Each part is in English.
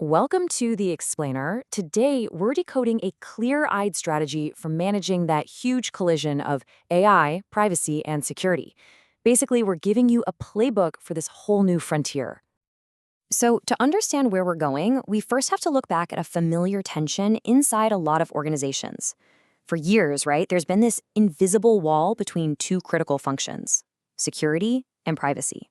Welcome to The Explainer. Today, we're decoding a clear-eyed strategy for managing that huge collision of AI, privacy, and security. Basically, we're giving you a playbook for this whole new frontier. So, to understand where we're going, we first have to look back at a familiar tension inside a lot of organizations. For years, right, there's been this invisible wall between two critical functions: security and privacy.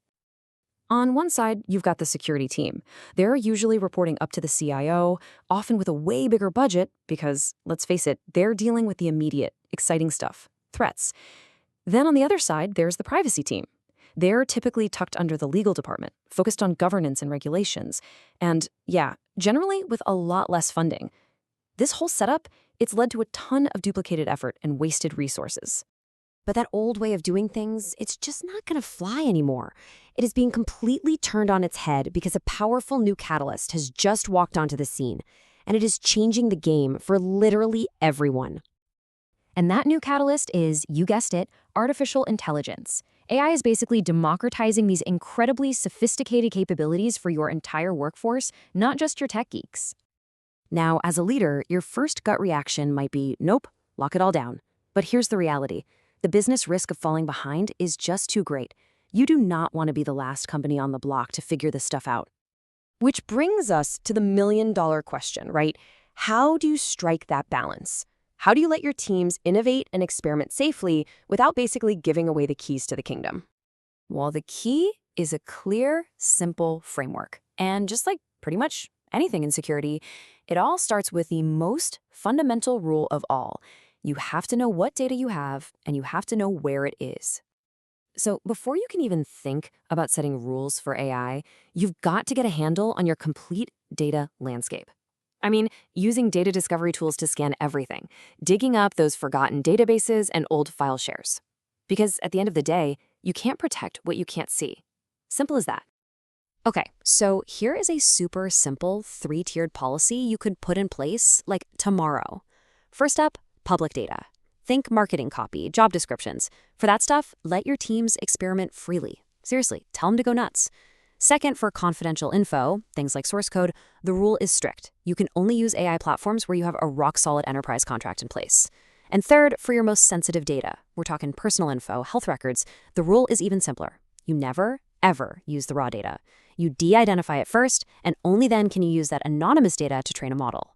On one side, you've got the security team. They're usually reporting up to the CIO, often with a way bigger budget because, let's face it, they're dealing with the immediate, exciting stuff, threats. Then on the other side, there's the privacy team. They're typically tucked under the legal department, focused on governance and regulations, and, yeah, generally with a lot less funding. This whole setup, it's led to a ton of duplicated effort and wasted resources. But that old way of doing things, it's just not going to fly anymore. It is being completely turned on its head because a powerful new catalyst has just walked onto the scene, and it is changing the game for literally everyone. And that new catalyst is, you guessed it, artificial intelligence. AI is basically democratizing these incredibly sophisticated capabilities for your entire workforce, not just your tech geeks. Now, as a leader, your first gut reaction might be, nope, lock it all down. But here's the reality. The business risk of falling behind is just too great. You do not want to be the last company on the block to figure this stuff out. Which brings us to the million-dollar question, right? How do you strike that balance? How do you let your teams innovate and experiment safely without basically giving away the keys to the kingdom? Well, the key is a clear, simple framework. And just like pretty much anything in security, it all starts with the most fundamental rule of all. You have to know what data you have, and you have to know where it is. So before you can even think about setting rules for AI, you've got to get a handle on your complete data landscape. I mean, using data discovery tools to scan everything, digging up those forgotten databases and old file shares. Because at the end of the day, you can't protect what you can't see. Simple as that. Okay, so here is a super simple 3-tiered policy you could put in place, like tomorrow. First up, public data. Think marketing copy, job descriptions. For that stuff, let your teams experiment freely. Seriously, tell them to go nuts. Second, for confidential info, things like source code, the rule is strict. You can only use AI platforms where you have a rock-solid enterprise contract in place. And third, for your most sensitive data, we're talking personal info, health records, the rule is even simpler. You never, ever use the raw data. You de-identify it first, and only then can you use that anonymous data to train a model.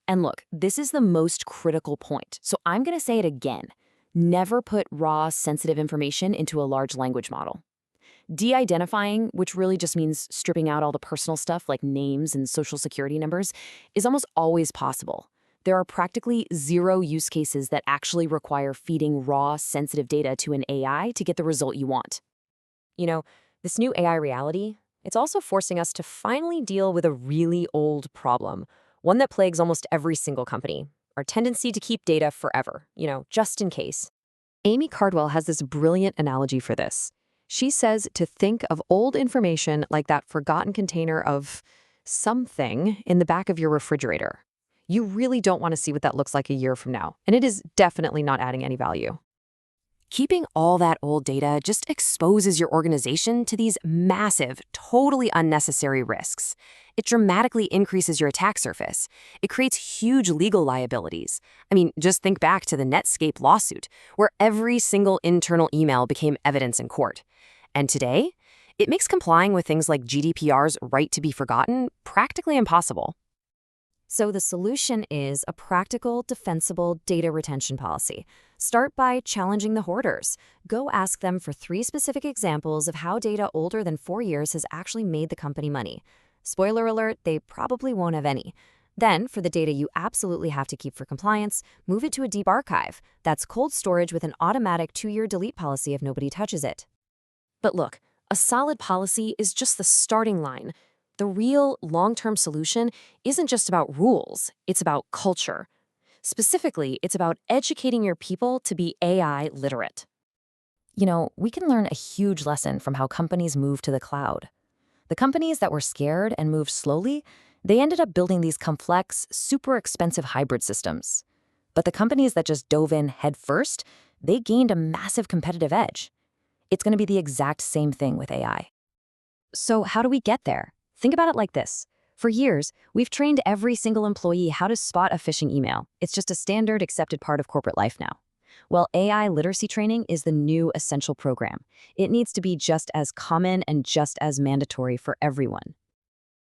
And look, this is the most critical point, so I'm going to say it again. Never put raw, sensitive information into a large language model. De-identifying, which really just means stripping out all the personal stuff like names and social security numbers, is almost always possible. There are practically zero use cases that actually require feeding raw, sensitive data to an AI to get the result you want. You know, this new AI reality, it's also forcing us to finally deal with a really old problem. One that plagues almost every single company, our tendency to keep data forever, just in case. Amy Cardwell has this brilliant analogy for this. She says to think of old information like that forgotten container of something in the back of your refrigerator. You really don't want to see what that looks like a year from now, and it is definitely not adding any value. Keeping all that old data just exposes your organization to these massive, totally unnecessary risks. It dramatically increases your attack surface. It creates huge legal liabilities. I mean, just think back to the Netscape lawsuit, where every single internal email became evidence in court. And today, it makes complying with things like GDPR's right to be forgotten practically impossible. So the solution is a practical, defensible data retention policy. Start by challenging the hoarders. Go ask them for 3 specific examples of how data older than 4 years has actually made the company money. Spoiler alert, they probably won't have any. Then, for the data you absolutely have to keep for compliance, move it to a deep archive. That's cold storage with an automatic 2-year delete policy if nobody touches it. But look, a solid policy is just the starting line. The real long-term solution isn't just about rules, it's about culture. Specifically, it's about educating your people to be AI literate. We can learn a huge lesson from how companies move to the cloud. The companies that were scared and moved slowly, they ended up building these complex, super expensive hybrid systems. But the companies that just dove in head first, they gained a massive competitive edge. It's going to be the exact same thing with AI. So how do we get there? Think about it like this. For years, we've trained every single employee how to spot a phishing email. It's just a standard accepted part of corporate life now. Well, AI literacy training is the new essential program. It needs to be just as common and just as mandatory for everyone.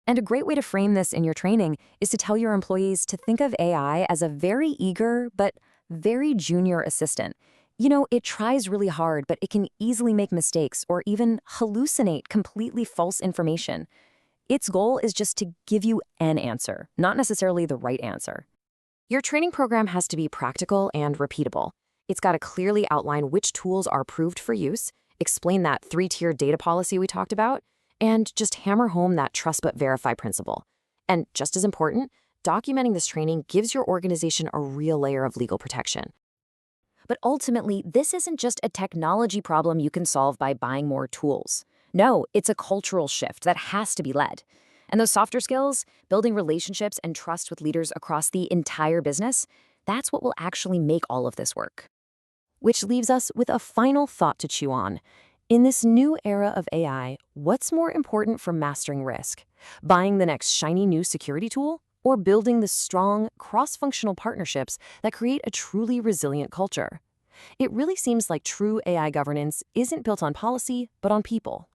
And a great way to frame this in your training is to tell your employees to think of AI as a very eager but very junior assistant. It tries really hard, but it can easily make mistakes or even hallucinate completely false information. Its goal is just to give you an answer, not necessarily the right answer. Your training program has to be practical and repeatable. It's got to clearly outline which tools are approved for use, explain that 3-tier data policy we talked about, and just hammer home that trust but verify principle. And just as important, documenting this training gives your organization a real layer of legal protection. But ultimately, this isn't just a technology problem you can solve by buying more tools. No, it's a cultural shift that has to be led. And those softer skills, building relationships and trust with leaders across the entire business, that's what will actually make all of this work. Which leaves us with a final thought to chew on. In this new era of AI, what's more important for mastering risk? Buying the next shiny new security tool, or building the strong, cross-functional partnerships that create a truly resilient culture? It really seems like true AI governance isn't built on policy, but on people.